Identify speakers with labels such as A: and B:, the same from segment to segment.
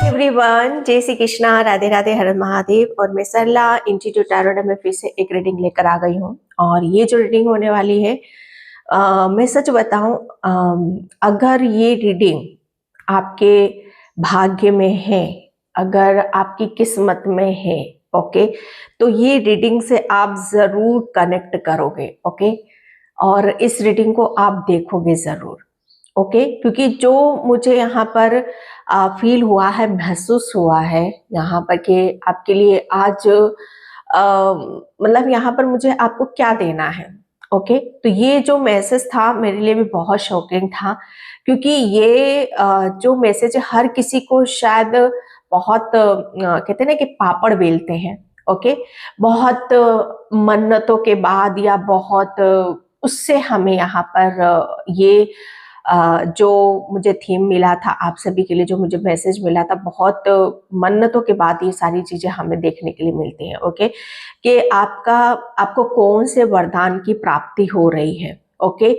A: Everyone, जय श्री कृष्णा, राधे राधे, हर महादेव। और मैं सरला इंस्टीट्यूट टैरोट में फिर से एक रीडिंग लेकर आ गई हूँ। और ये जो रीडिंग होने वाली है, मैं सच बताऊं, अगर ये रीडिंग आपके भाग्य में है, अगर आपकी किस्मत में है, ओके, तो ये रीडिंग से आप जरूर कनेक्ट करोगे, ओके। और इस रीडिंग को आप देखोगे जरूर, ओके, क्योंकि जो मुझे यहाँ पर फील हुआ है, महसूस हुआ है यहाँ पर कि आपके लिए आज मतलब यहाँ पर मुझे आपको क्या देना है, ओके। तो ये जो मैसेज था मेरे लिए भी बहुत शॉकिंग था, क्योंकि ये जो मैसेज हर किसी को शायद बहुत कहते हैं ना कि पापड़ बेलते हैं, ओके, बहुत मन्नतों के बाद या बहुत उससे हमें यहाँ पर ये जो मुझे थीम मिला था आप सभी के लिए, जो मुझे मैसेज मिला था, बहुत मन्नतों के बाद ये सारी चीजें हमें देखने के लिए मिलती हैं, ओके, कि आपको कौन से वरदान की प्राप्ति हो रही है, ओके।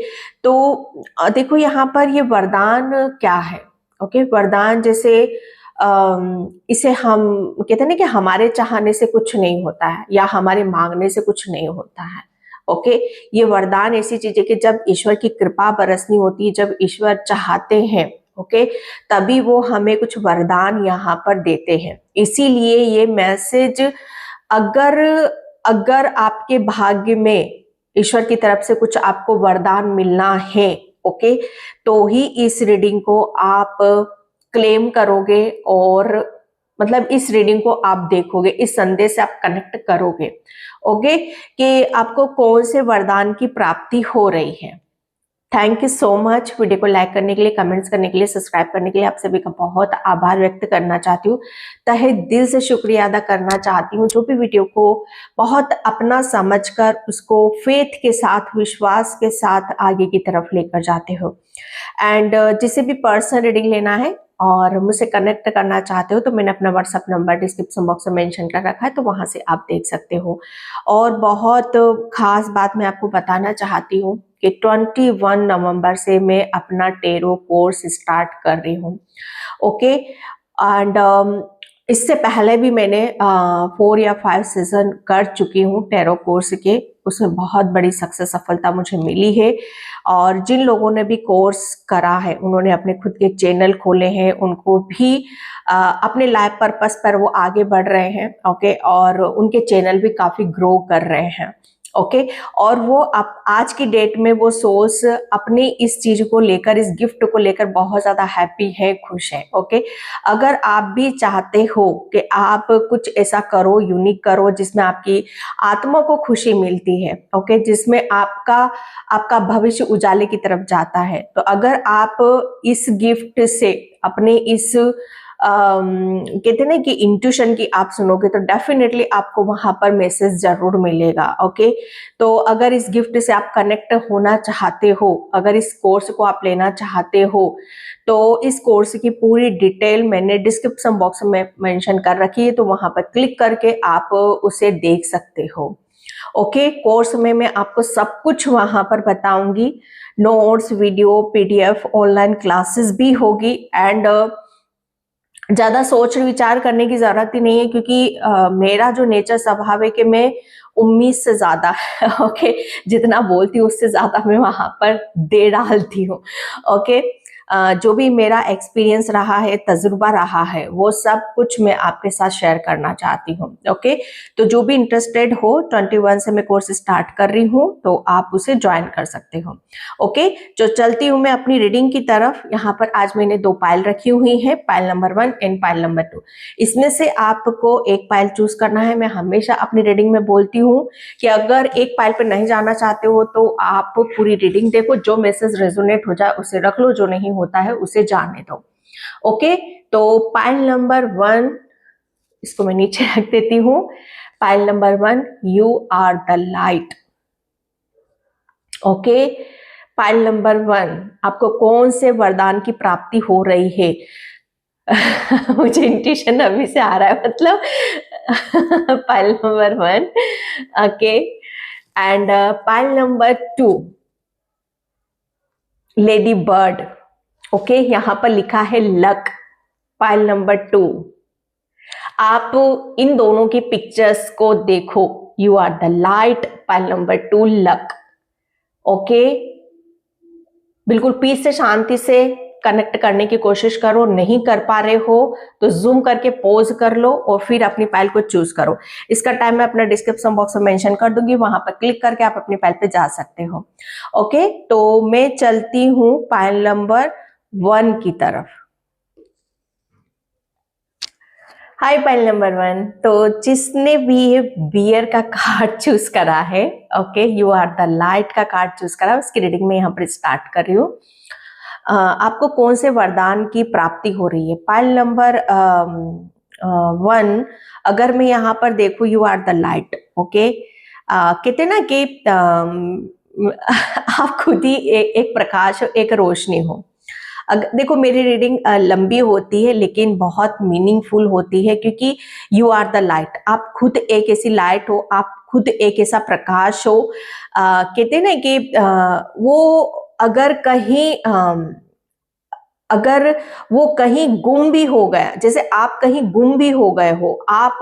A: तो देखो यहाँ पर ये वरदान क्या है, ओके। वरदान जैसे इसे हम कहते हैं ना कि हमारे चाहने से कुछ नहीं होता है या हमारे मांगने से कुछ नहीं होता है, ओके। ये वरदान ऐसी चीज है कि जब ईश्वर की कृपा बरसनी होती है, जब ईश्वर चाहते हैं, ओके, तभी वो हमें कुछ वरदान यहाँ पर देते हैं। इसीलिए ये मैसेज, अगर अगर आपके भाग्य में ईश्वर की तरफ से कुछ आपको वरदान मिलना है, ओके, तो ही इस रीडिंग को आप क्लेम करोगे और मतलब इस रीडिंग को आप देखोगे, इस संदेश से आप कनेक्ट करोगे, ओके, कि आपको कौन से वरदान की प्राप्ति हो रही है। Thank you so much. Video को लाइक करने के लिए, कमेंट्स करने के लिए, सब्सक्राइब करने के लिए आप सभी का बहुत आभार व्यक्त करना चाहती हूँ। तहे दिल से शुक्रिया अदा करना चाहती हूँ, जो भी वीडियो को बहुत अपना समझकर उसको फेथ के साथ, विश्वास के साथ आगे की तरफ लेकर जाते हो। एंड जिसे भी पर्सनल रीडिंग लेना है और मुझसे कनेक्ट करना चाहते हो तो मैंने अपना व्हाट्सएप नंबर डिस्क्रिप्शन बॉक्स में मेंशन कर रखा है, तो वहां से आप देख सकते हो। और बहुत खास बात मैं आपको बताना चाहती हूँ कि 21 नवंबर से मैं अपना टेरो कोर्स स्टार्ट कर रही हूँ, ओके। एंड इससे पहले भी मैंने 4 या 5 सीजन कर चुकी हूँ टेरो कोर्स के, उसमें बहुत बड़ी सक्सेस, सफलता मुझे मिली है। और जिन लोगों ने भी कोर्स करा है, उन्होंने अपने खुद के चैनल खोले हैं, उनको भी अपने लाइफ पर्पस पर वो आगे बढ़ रहे हैं, ओके, और उनके चैनल भी काफी ग्रो कर रहे हैं, ओके। और वो आज की डेट में वो सोर्स अपनी इस चीज को लेकर, इस गिफ्ट को लेकर बहुत ज्यादा हैप्पी है, खुश है, ओके। अगर आप भी चाहते हो कि आप कुछ ऐसा करो, यूनिक करो, जिसमें आपकी आत्मा को खुशी मिलती है, ओके, जिसमें आपका भविष्य उजाले की तरफ जाता है, तो अगर आप इस गिफ्ट से अपने इस कहते ना कि इंट्यूशन की आप सुनोगे, तो डेफिनेटली आपको वहां पर मैसेज जरूर मिलेगा, ओके। तो अगर इस गिफ्ट से आप कनेक्ट होना चाहते हो, अगर इस कोर्स को आप लेना चाहते हो, तो इस कोर्स की पूरी डिटेल मैंने डिस्क्रिप्शन बॉक्स में मेंशन कर रखी है, तो वहां पर क्लिक करके आप उसे देख सकते हो, ओके। कोर्स में मैं आपको सब कुछ वहां पर बताऊंगी, notes, video, PDF, online classes भी होगी। एंड ज्यादा सोच विचार करने की जरूरत ही नहीं है, क्योंकि मेरा जो नेचर स्वभाव है कि मैं उम्मीद से ज्यादा ओके, जितना बोलती हूँ उससे ज्यादा मैं वहां पर दे डालती हूँ, ओके। जो भी मेरा एक्सपीरियंस रहा है, तजुर्बा रहा है, वो सब कुछ मैं आपके साथ शेयर करना चाहती हूँ, ओके। तो जो भी इंटरेस्टेड हो, 21 से मैं कोर्स स्टार्ट कर रही हूँ, तो आप उसे ज्वाइन कर सकते हो, ओके। जो चलती हूँ मैं अपनी रीडिंग की तरफ। यहाँ पर आज मैंने 2 पाइल रखी हुई है, pile number 1 and pile number 2। इसमें से आपको एक पाइल चूज करना है। मैं हमेशा अपनी रीडिंग में बोलती हूँ कि अगर एक पाइल पर नहीं जाना चाहते हो तो आप पूरी रीडिंग देखो, जो मैसेज रेजोनेट हो जाए उसे रख लो, जो नहीं होता है उसे जाने दो, ओके। तो पाइल नंबर 1, इसको मैं नीचे रख देती हूँ। Pile number 1, you are the light, okay. Pile number 1, आपको कौन से वरदान की प्राप्ति हो रही है? मुझे इंट्यूशन अभी से आ रहा है, मतलब pile number 1, okay. And pile number 2, lady bird, okay. यहाँ पर लिखा है लक, पाइल नंबर 2, आप इन दोनों की पिक्चर्स को देखो। You are the light, pile number 2 luck. Okay, बिल्कुल पीस से, शांति से कनेक्ट करने की कोशिश करो। नहीं कर पा रहे हो तो जूम करके पॉज कर लो और फिर अपनी फाइल को चूज करो। इसका टाइम मैं अपना डिस्क्रिप्शन बॉक्स में मेंशन कर दूंगी, वहां पर क्लिक करके आप अपनी फाइल पे जा सकते हो। ओके, तो मैं चलती हूँ फाइल नंबर 1 की तरफ। हाय फाइल नंबर 1। तो जिसने भी बियर का कार्ड चूज करा है, okay, you are the light का कार्ड चूज करा, उसकी रीडिंग में यहाँ पर स्टार्ट कर रही हूँ। आपको कौन से वरदान की प्राप्ति हो रही है? पाइल नंबर 1, अगर मैं यहाँ पर देखूं, you are the light. Okay, कहते ना कि आप खुद ही एक प्रकाश, एक रोशनी हो। देखो, मेरी रीडिंग लंबी होती है लेकिन बहुत मीनिंगफुल होती है, क्योंकि यू आर द लाइट। आप खुद एक ऐसी लाइट हो, आप खुद एक ऐसा प्रकाश हो। कहते ना कि वो अगर वो कहीं गुम भी हो गया, जैसे आप कहीं गुम भी हो गए हो, आप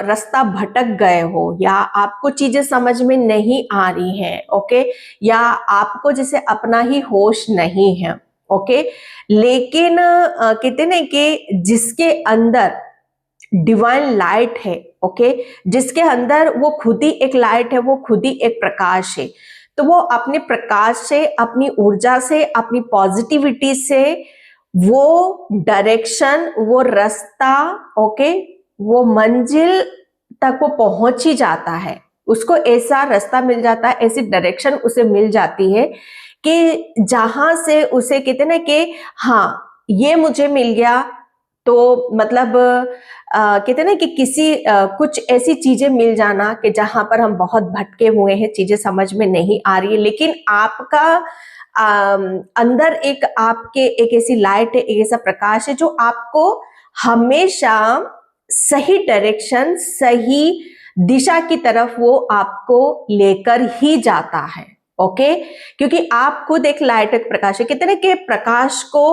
A: रास्ता भटक गए हो, या आपको चीजें समझ में नहीं आ रही हैं, ओके, या आपको जैसे अपना ही होश नहीं है, ओके, लेकिन कहते ना कि जिसके अंदर डिवाइन लाइट है, ओके, जिसके अंदर वो खुद ही एक लाइट है, वो खुद ही एक प्रकाश है, तो वो अपने प्रकाश से, अपनी ऊर्जा से, अपनी पॉजिटिविटी से वो डायरेक्शन, वो रास्ता, ओके, वो मंजिल तक वो पहुंच ही जाता है। उसको ऐसा रास्ता मिल जाता है, ऐसी डायरेक्शन उसे मिल जाती है कि जहां से उसे कहते ना कि हाँ, ये मुझे मिल गया, तो मतलब कहते ना कि कुछ ऐसी चीजें मिल जाना कि जहां पर हम बहुत भटके हुए हैं, चीजें समझ में नहीं आ रही है, लेकिन आपका अंदर एक ऐसी लाइट है, एक ऐसा प्रकाश है जो आपको हमेशा सही डायरेक्शन, सही दिशा की तरफ वो आपको लेकर ही जाता है। ओके, क्योंकि आप खुद एक लाइट, एक प्रकाश है। कितने के प्रकाश को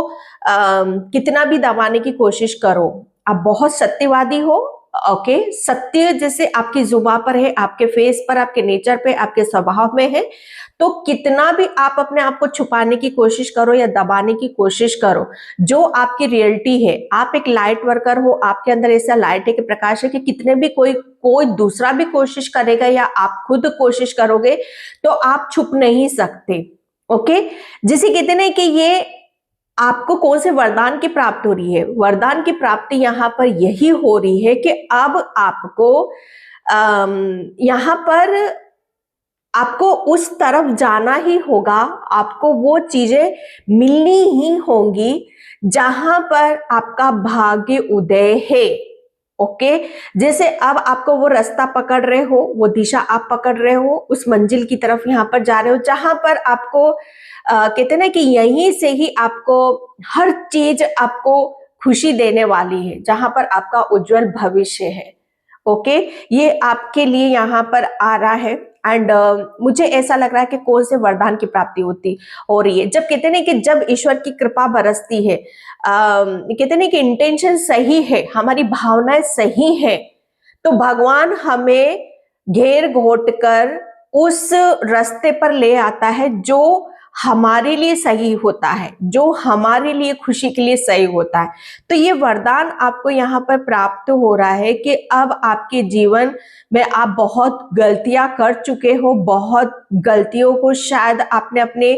A: कितना भी दबाने की कोशिश करो, आप बहुत सत्यवादी हो, ओके, सत्य जैसे आपकी जुबान पर है, आपके फेस पर, आपके नेचर पे, आपके स्वभाव में है, तो कितना भी आप अपने आप को छुपाने की कोशिश करो या दबाने की कोशिश करो, जो आपकी रियलिटी है, आप एक लाइट वर्कर हो, आपके अंदर ऐसा लाइट है कि प्रकाश है कि कितने भी कोई दूसरा भी कोशिश करेगा या आप खुद कोशिश करोगे तो आप छुप नहीं सकते। ओके, जिसे कहते हैं कि ये आपको कौन से वरदान की प्राप्ति हो रही है? वरदान की प्राप्ति यहाँ पर यही हो रही है कि अब आपको यहाँ पर आपको उस तरफ जाना ही होगा, आपको वो चीजें मिलनी ही होंगी जहां पर आपका भाग्य उदय है। ओके, जैसे अब आपको वो रास्ता पकड़ रहे हो, वो दिशा आप पकड़ रहे हो, उस मंजिल की तरफ यहाँ पर जा रहे हो जहां पर आपको कहते हैं ना कि यहीं से ही आपको हर चीज आपको खुशी देने वाली है, जहां पर आपका उज्जवल भविष्य है। ओके, ये आपके लिए यहाँ पर आ रहा है। एंड मुझे ऐसा लग रहा है कि कौन से वरदान की प्राप्ति होती हो रही है। जब कहते हैं कि जब ईश्वर की कृपा बरसती है, कहते हैं कि इंटेंशन सही है, हमारी भावनाएं सही है, तो भगवान हमें घेर घोट कर उस रास्ते पर ले आता है जो हमारे लिए सही होता है, जो हमारे लिए खुशी के लिए सही होता है। तो ये वरदान आपको यहाँ पर प्राप्त हो रहा है कि अब आपके जीवन में आप बहुत गलतियां कर चुके हो, बहुत गलतियों को शायद आपने अपने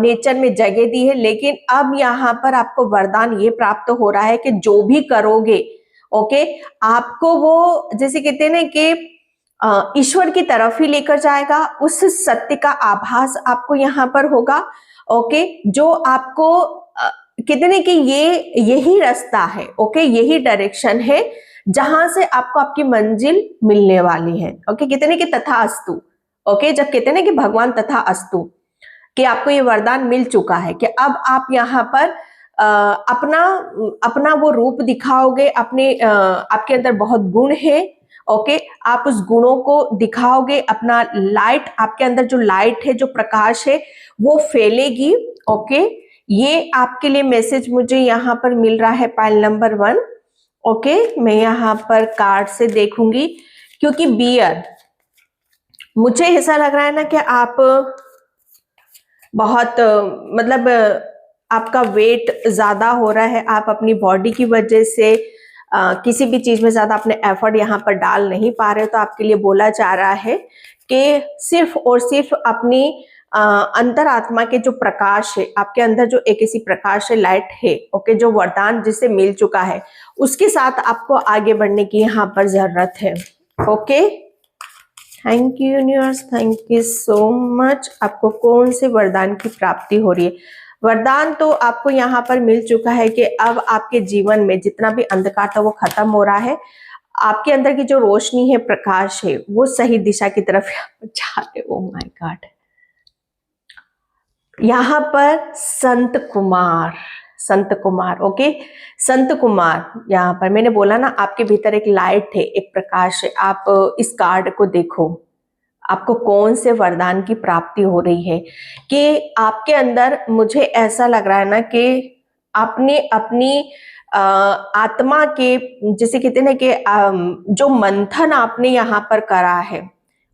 A: नेचर में जगह दी है, लेकिन अब यहाँ पर आपको वरदान ये प्राप्त हो रहा है कि जो भी करोगे, ओके, आपको वो जैसे कहते हैं ना कि ईश्वर की तरफ ही लेकर जाएगा। उस सत्य का आभास आपको यहाँ पर होगा, ओके, जो आपको कहते हैं कि यही रास्ता है, ओके, यही डायरेक्शन है जहां से आपको आपकी मंजिल मिलने वाली है। ओके, कहते हैं कि तथास्तु। ओके, जब कहते हैं कि भगवान तथास्तु, कि आपको ये वरदान मिल चुका है कि अब आप यहाँ पर अपना वो रूप दिखाओगे, आपके अंदर बहुत गुण है, ओके, आप उस गुणों को दिखाओगे, अपना लाइट, आपके अंदर जो लाइट है, जो प्रकाश है, वो फैलेगी। ओके, ये आपके लिए मैसेज मुझे यहाँ पर मिल रहा है पाइल नंबर 1। ओके, मैं यहाँ पर कार्ड से देखूंगी, क्योंकि बियर, मुझे ऐसा लग रहा है ना कि आप बहुत मतलब आपका वेट ज्यादा हो रहा है, आप अपनी बॉडी की वजह से किसी भी चीज में ज्यादा अपने एफर्ट यहाँ पर डाल नहीं पा रहे, तो आपके लिए बोला जा रहा है कि सिर्फ और सिर्फ अपनी अंतरात्मा के जो प्रकाश है, आपके अंदर जो एक ऐसी प्रकाश है, लाइट है, ओके, जो वरदान जिसे मिल चुका है, उसके साथ आपको आगे बढ़ने की यहाँ पर जरूरत है। Okay, thank you universe, thank you so much. आपको कौन से वरदान की प्राप्ति हो रही है? वरदान तो आपको यहाँ पर मिल चुका है कि अब आपके जीवन में जितना भी अंधकार था वो खत्म हो रहा है, आपके अंदर की जो रोशनी है, प्रकाश है, वो सही दिशा की तरफ जा रहे। ओ माय गॉड, यहाँ पर संत कुमार, संत कुमार, ओके, संत कुमार, यहाँ पर मैंने बोला ना आपके भीतर एक लाइट है, एक प्रकाश है। आप इस कार्ड को देखो, आपको कौन से वरदान की प्राप्ति हो रही है कि आपके अंदर, मुझे ऐसा लग रहा है ना कि आपने अपनी आत्मा के, जैसे कहते हैं ना कि जो मंथन आपने यहाँ पर करा है,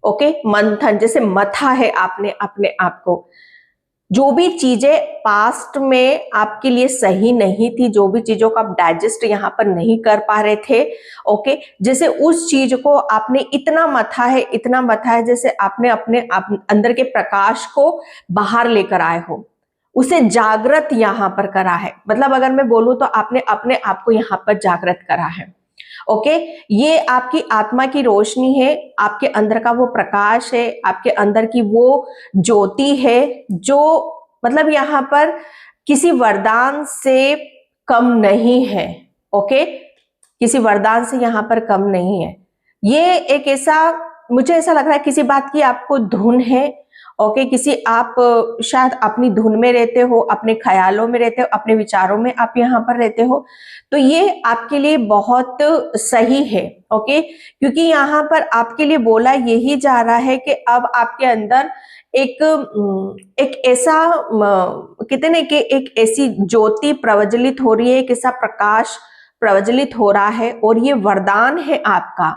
A: ओके, मंथन जैसे मथा है आपने अपने आप को, जो भी चीजें पास्ट में आपके लिए सही नहीं थी, जो भी चीजों को आप डाइजेस्ट यहाँ पर नहीं कर पा रहे थे, ओके, जैसे उस चीज को आपने इतना मथा है, इतना मथा है, जैसे आपने अपने अंदर के प्रकाश को बाहर लेकर आए हो, उसे जागृत यहाँ पर करा है। मतलब अगर मैं बोलूं तो आपने अपने आप को यहाँ पर जागृत करा है। ओके, ये आपकी आत्मा की रोशनी है, आपके अंदर का वो प्रकाश है, आपके अंदर की वो ज्योति है, जो मतलब यहाँ पर किसी वरदान से कम नहीं है। ओके, किसी वरदान से यहाँ पर कम नहीं है। ये एक ऐसा, मुझे ऐसा लग रहा है किसी बात की आपको धुन है। ओके, किसी, आप शायद अपनी धुन में रहते हो, अपने ख्यालों में रहते हो, अपने विचारों में आप यहाँ पर रहते हो, तो ये आपके लिए बहुत सही है। ओके, क्योंकि यहाँ पर आपके लिए बोला यही जा रहा है कि अब आपके अंदर एक ऐसा, कहते ना कि एक ऐसी ज्योति प्रज्वलित हो रही है, एक ऐसा प्रकाश प्रज्वलित हो रहा है, और ये वरदान है आपका।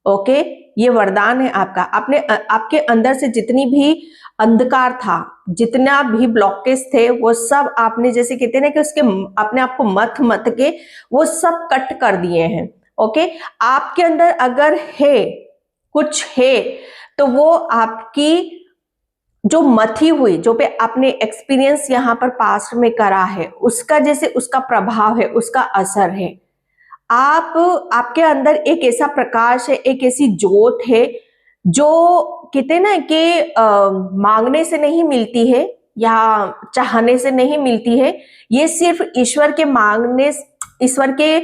A: ओके, ये वरदान है आपका। आपके अंदर से जितनी भी अंधकार था, जितना भी ब्लॉकेज थे, वो सब आपने, जैसे कहते हैं ना कि उसके अपने आप को मथ मथ के वो सब कट कर दिए हैं। ओके, आपके अंदर अगर है, कुछ है, तो वो आपकी जो मथी हुई, जो पे आपने एक्सपीरियंस यहाँ पर पास्ट में करा है, उसका जैसे उसका प्रभाव है, उसका असर है। आपके अंदर एक ऐसा प्रकाश है, एक ऐसी ज्योत है, जो कहते ना कि मांगने से नहीं मिलती है या चाहने से नहीं मिलती है, ये सिर्फ ईश्वर के मांगने, ईश्वर के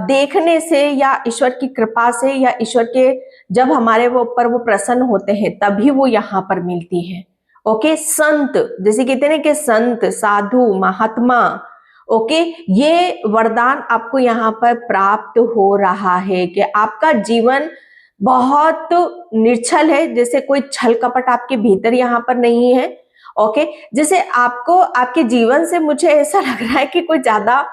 A: देखने से, या ईश्वर की कृपा से, या ईश्वर के जब हमारे वो ऊपर वो प्रसन्न होते हैं, तभी वो यहाँ पर मिलती है। ओके, संत, जैसे कहते हैं ना कि संत, साधु, महात्मा, ओके, ये वरदान आपको यहाँ पर प्राप्त हो रहा है कि आपका जीवन बहुत निर्छल है, जैसे कोई छल कपट आपके भीतर यहाँ पर नहीं है। ओके, जैसे आपको आपके जीवन से, मुझे ऐसा लग रहा है कि कोई ज्यादा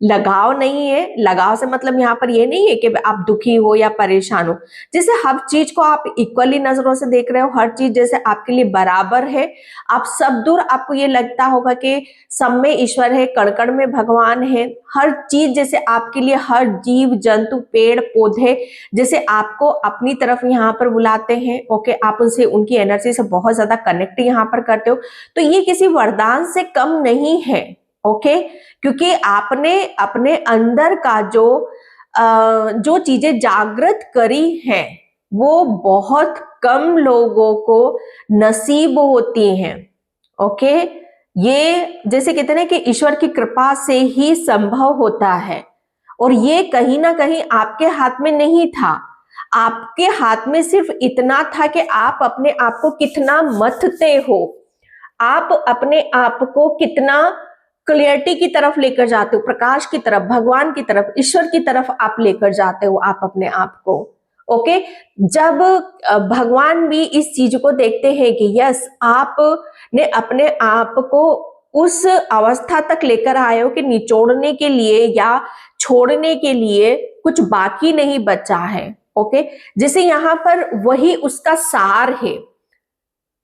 A: लगाव नहीं है। लगाव से मतलब यहाँ पर ये नहीं है कि आप दुखी हो या परेशान हो, जैसे हर चीज को आप इक्वली नजरों से देख रहे हो, हर चीज जैसे आपके लिए बराबर है, आप सब दूर, आपको ये लगता होगा कि सब में ईश्वर है, कण कण में भगवान है, हर चीज जैसे आपके लिए, हर जीव जंतु, पेड़ पौधे जैसे आपको अपनी तरफ यहाँ पर बुलाते हैं। ओके, आप उनसे, उनकी एनर्जी से बहुत ज्यादा कनेक्ट यहाँ पर करते हो, तो ये किसी वरदान से कम नहीं है। ओके, क्योंकि आपने अपने अंदर का जो चीजें जागृत करी हैं, वो बहुत कम लोगों को नसीब होती हैं। ओके, ये जैसे कहते हैं ना कि ईश्वर की कृपा से ही संभव होता है, और ये कहीं ना कहीं आपके हाथ में नहीं था। आपके हाथ में सिर्फ इतना था कि आप अपने आप को कितना मथते हो, आप अपने आप को कितना क्लियरिटी की तरफ लेकर जाते हो, प्रकाश की तरफ, भगवान की तरफ, ईश्वर की तरफ आप लेकर जाते हो आप अपने आप को। ओके, जब भगवान भी इस चीज को देखते हैं कि यस, आपने अपने आप को उस अवस्था तक लेकर आए हो कि निचोड़ने के लिए या छोड़ने के लिए कुछ बाकी नहीं बचा है। ओके, जैसे यहाँ पर वही उसका सार है,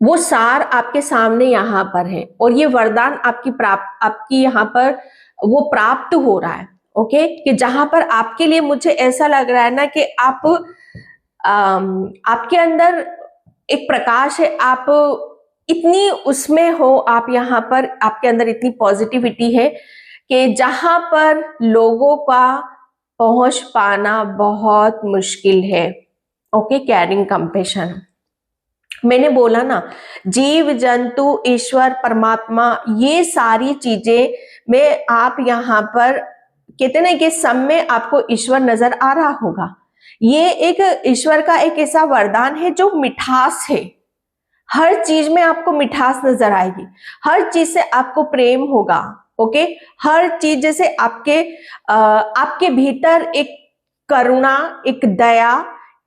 A: वो सार आपके सामने यहाँ पर है और ये वरदान आपकी यहाँ पर वो प्राप्त हो रहा है। ओके, कि जहां पर आपके लिए मुझे ऐसा लग रहा है ना कि आपके अंदर एक प्रकाश है, आप इतनी उसमें हो, आप यहाँ पर आपके अंदर इतनी पॉजिटिविटी है कि जहां पर लोगों का पहुंच पाना बहुत मुश्किल है। ओके, कैरिंग कंपैशन, मैंने बोला ना, जीव जंतु ईश्वर परमात्मा ये सारी चीजें में आप यहाँ पर कहते ना कि सब में आपको ईश्वर नजर आ रहा होगा। ये एक ईश्वर का एक ऐसा वरदान है जो मिठास है, हर चीज में आपको मिठास नजर आएगी, हर चीज से आपको प्रेम होगा। ओके, हर चीज जैसे आपके भीतर एक करुणा, एक दया,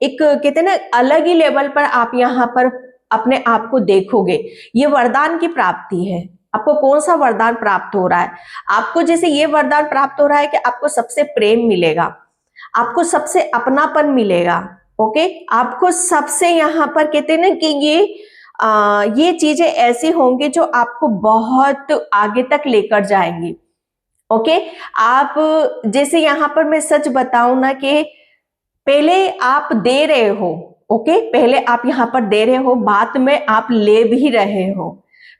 A: एक कहते ना अलग ही लेवल पर आप यहाँ पर अपने आप को देखोगे। ये वरदान की प्राप्ति है। आपको कौन सा वरदान प्राप्त हो रहा है? आपको जैसे ये वरदान प्राप्त हो रहा है कि आपको सबसे प्रेम मिलेगा, आपको सबसे अपनापन मिलेगा। ओके, आपको सबसे यहाँ पर कहते ना कि ये चीजें ऐसी होंगी जो आपको बहुत आगे तक लेकर जाएंगी। ओके, आप जैसे यहाँ पर मैं सच बताऊं ना कि पहले आप दे रहे हो। ओके, पहले आप यहाँ पर दे रहे हो, बाद में आप ले भी रहे हो।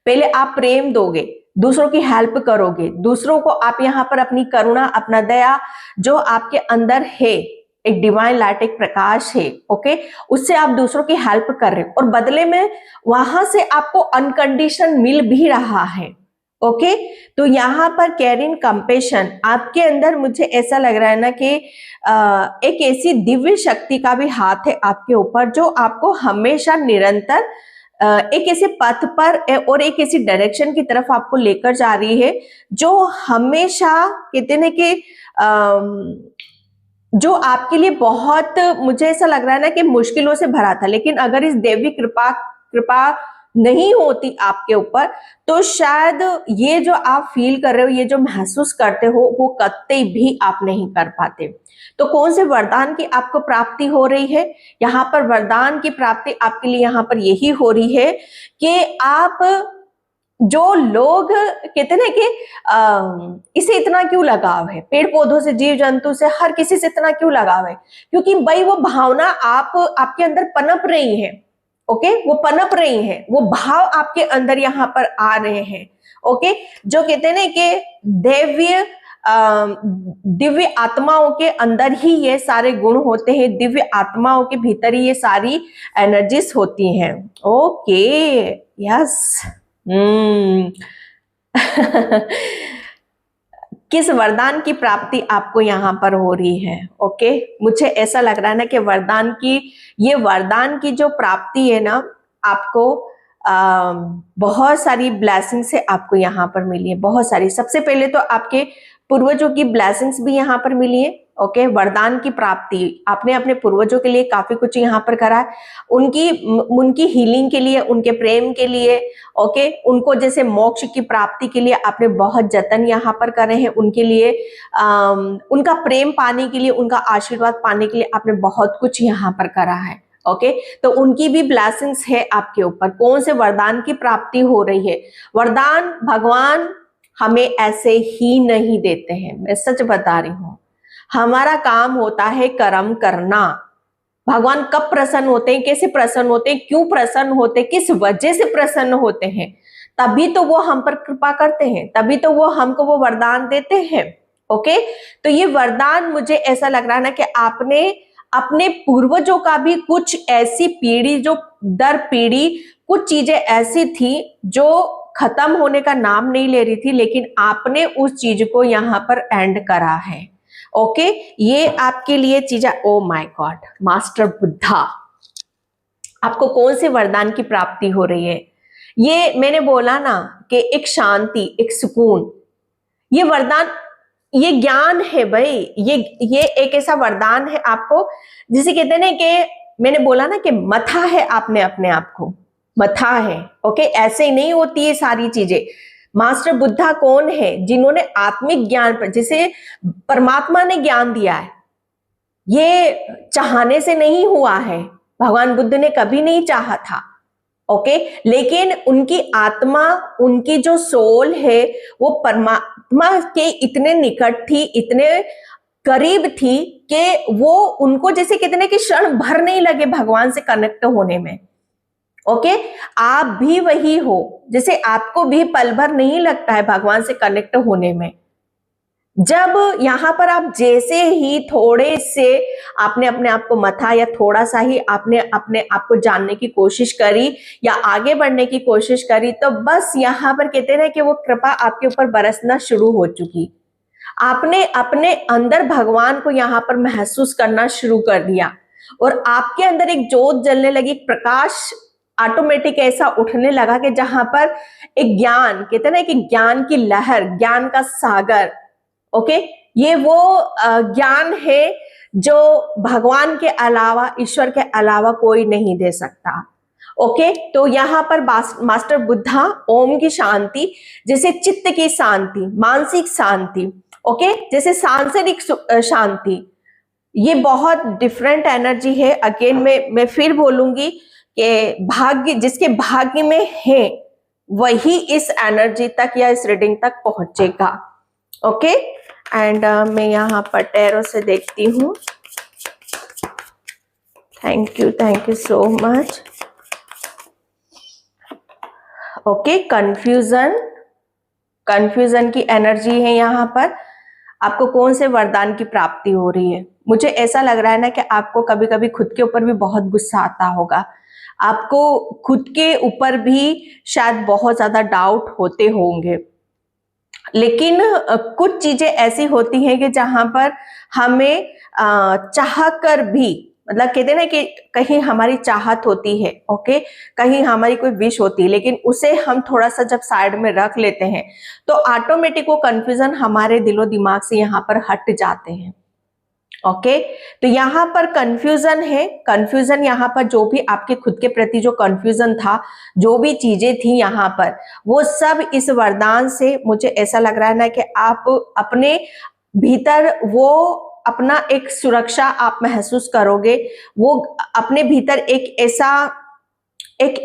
A: पहले आप प्रेम दोगे, दूसरों की हेल्प करोगे, दूसरों को आप यहाँ पर अपनी करुणा, अपना दया जो आपके अंदर है, एक डिवाइन लाइट, एक प्रकाश है। ओके, उससे आप दूसरों की हेल्प कर रहे हो और बदले में वहां से आपको अनकंडीशन मिल भी रहा है। ओके, तो यहाँ पर केयरिंग कंपैशन आपके अंदर मुझे ऐसा लग रहा है ना कि एक ऐसी दिव्य शक्ति का भी हाथ है आपके ऊपर जो आपको हमेशा निरंतर एक ऐसे पथ पर और एक ऐसी डायरेक्शन की तरफ आपको लेकर जा रही है जो हमेशा कहते हैं कि जो आपके लिए बहुत, मुझे ऐसा लग रहा है ना कि मुश्किलों से भरा था, लेकिन अगर इस देवी कृपा नहीं होती आपके ऊपर तो शायद ये जो आप फील कर रहे हो, ये जो महसूस करते हो, वो कतई भी आप नहीं कर पाते। तो कौन से वरदान की आपको प्राप्ति हो रही है? यहाँ पर वरदान की प्राप्ति आपके लिए यहाँ पर यही हो रही है कि आप, जो लोग कहते हैं ना कि इसे इतना क्यों लगाव है, पेड़ पौधों से, जीव जंतु से, हर किसी से इतना क्यों लगाव है, क्योंकि भाई वो भावना आपके अंदर पनप रही है। ओके, वो पनप रही है, वो भाव आपके अंदर यहाँ पर आ रहे हैं। ओके, जो कहते हैं ना कि दिव्य आत्माओं के अंदर ही ये सारे गुण होते हैं, दिव्य आत्माओं के भीतर ही ये सारी एनर्जीज होती हैं। Okay, yes. किस वरदान की प्राप्ति आपको यहाँ पर हो रही है? ओके, मुझे ऐसा लग रहा है ना कि ये वरदान की जो प्राप्ति है ना, आपको बहुत सारी ब्लेसिंग्स से आपको यहाँ पर मिली है, बहुत सारी। सबसे पहले तो आपके पूर्वजों की ब्लेसिंग्स भी यहाँ पर मिली है। ओके, वरदान की प्राप्ति, आपने अपने पूर्वजों के लिए काफी कुछ यहाँ पर करा है, उनकी हीलिंग के लिए, उनके प्रेम के लिए। ओके, उनको जैसे मोक्ष की प्राप्ति के लिए आपने बहुत जतन यहाँ पर करे हैं, उनके लिए उनका प्रेम पाने के लिए, उनका आशीर्वाद पाने के लिए आपने बहुत कुछ यहाँ पर करा है। ओके, तो उनकी भी ब्लेसिंग्स है आपके ऊपर। कौन से वरदान की प्राप्ति हो रही है? वरदान भगवान हमें ऐसे ही नहीं देते हैं, मैं सच बता रही हूँ। हमारा काम होता है कर्म करना। भगवान कब प्रसन्न होते हैं, कैसे प्रसन्न होते हैं, क्यों प्रसन्न होते हैं, किस वजह से प्रसन्न होते हैं, तभी तो वो हम पर कृपा करते हैं, तभी तो वो हमको वो वरदान देते हैं। ओके, तो ये वरदान मुझे ऐसा लग रहा है ना कि आपने अपने पूर्वजों का भी कुछ ऐसी पीढ़ी, जो दर पीढ़ी कुछ चीजें ऐसी थी जो खत्म होने का नाम नहीं ले रही थी, लेकिन आपने उस चीज को यहाँ पर एंड करा है। ओके, ये आपके लिए चीजें। Oh my God, master Buddha, आपको कौन से वरदान की प्राप्ति हो रही है? ये मैंने बोला ना कि एक शांति, एक सुकून, ये वरदान, ये ज्ञान है भाई। ये एक ऐसा वरदान है आपको, जिसे कहते हैं ना कि मैंने बोला ना कि मथा है, आपने अपने आप को मथा है। ओके, ऐसे ही नहीं होती है सारी चीजें, मास्टर बुद्धा कौन है? जिन्होंने आत्मिक ज्ञान पर, जिसे परमात्मा ने ज्ञान दिया है, ये चाहने से नहीं हुआ है, भगवान बुद्ध ने कभी नहीं चाहा था, ओके। लेकिन उनकी आत्मा, उनकी जो सोल है वो परमात्मा के इतने निकट थी, इतने करीब थी कि वो उनको जैसे कितने कि क्षण भर नहीं लगे भगवान से कनेक्ट होने में, ओके। आप भी वही हो, जैसे आपको भी पल भर नहीं लगता है भगवान से कनेक्ट होने में। जब यहाँ पर आप जैसे ही थोड़े से आपने अपने आप को मथा, या थोड़ा सा ही आपने अपने आप को जानने की कोशिश करी या आगे बढ़ने की कोशिश करी, तो बस यहाँ पर कहते हैं कि वो कृपा आपके ऊपर बरसना शुरू हो चुकी। आपने अपने अंदर भगवान को यहाँ पर महसूस करना शुरू कर दिया और आपके अंदर एक जोत जलने लगी, प्रकाश ऑटोमेटिक ऐसा उठने लगा कि जहां पर एक ज्ञान, कहते हैं ना कि ज्ञान की लहर, ज्ञान का सागर, ओके। ये वो ज्ञान है जो भगवान के अलावा, ईश्वर के अलावा कोई नहीं दे सकता, ओके। तो यहाँ पर मास्टर बुद्धा ओम की शांति, जैसे चित्त की शांति, मानसिक शांति, ओके, जैसे सांसारिक शांति, ये बहुत डिफरेंट एनर्जी है। अगेन मैं फिर बोलूंगी कि भाग्य, जिसके भाग्य में है वही इस एनर्जी तक या इस रीडिंग तक पहुंचेगा, ओके। एंड मैं यहाँ पर टैरो से देखती हूँ। Thank you so much. Okay, confusion की एनर्जी है यहाँ पर। आपको कौन से वरदान की प्राप्ति हो रही है? मुझे ऐसा लग रहा है ना कि आपको कभी कभी खुद के ऊपर भी बहुत गुस्सा आता होगा, आपको खुद के ऊपर भी शायद बहुत ज्यादा डाउट होते होंगे, लेकिन कुछ चीजें ऐसी होती हैं कि जहां पर हमें चाह कर भी, मतलब कहते हैं ना कि कहीं हमारी चाहत होती है, ओके, कहीं हमारी कोई विश होती है, लेकिन उसे हम थोड़ा सा जब साइड में रख लेते हैं तो ऑटोमेटिक वो कंफ्यूजन हमारे दिलो दिमाग से यहाँ पर हट जाते हैं, ओके। तो यहाँ पर कंफ्यूजन है, कंफ्यूजन यहाँ पर जो भी आपके खुद के प्रति जो कंफ्यूजन था, जो भी चीजें थी यहाँ पर, वो सब इस वरदान से मुझे ऐसा लग रहा है ना कि आप अपने भीतर वो अपना एक सुरक्षा आप महसूस करोगे, वो अपने भीतर एक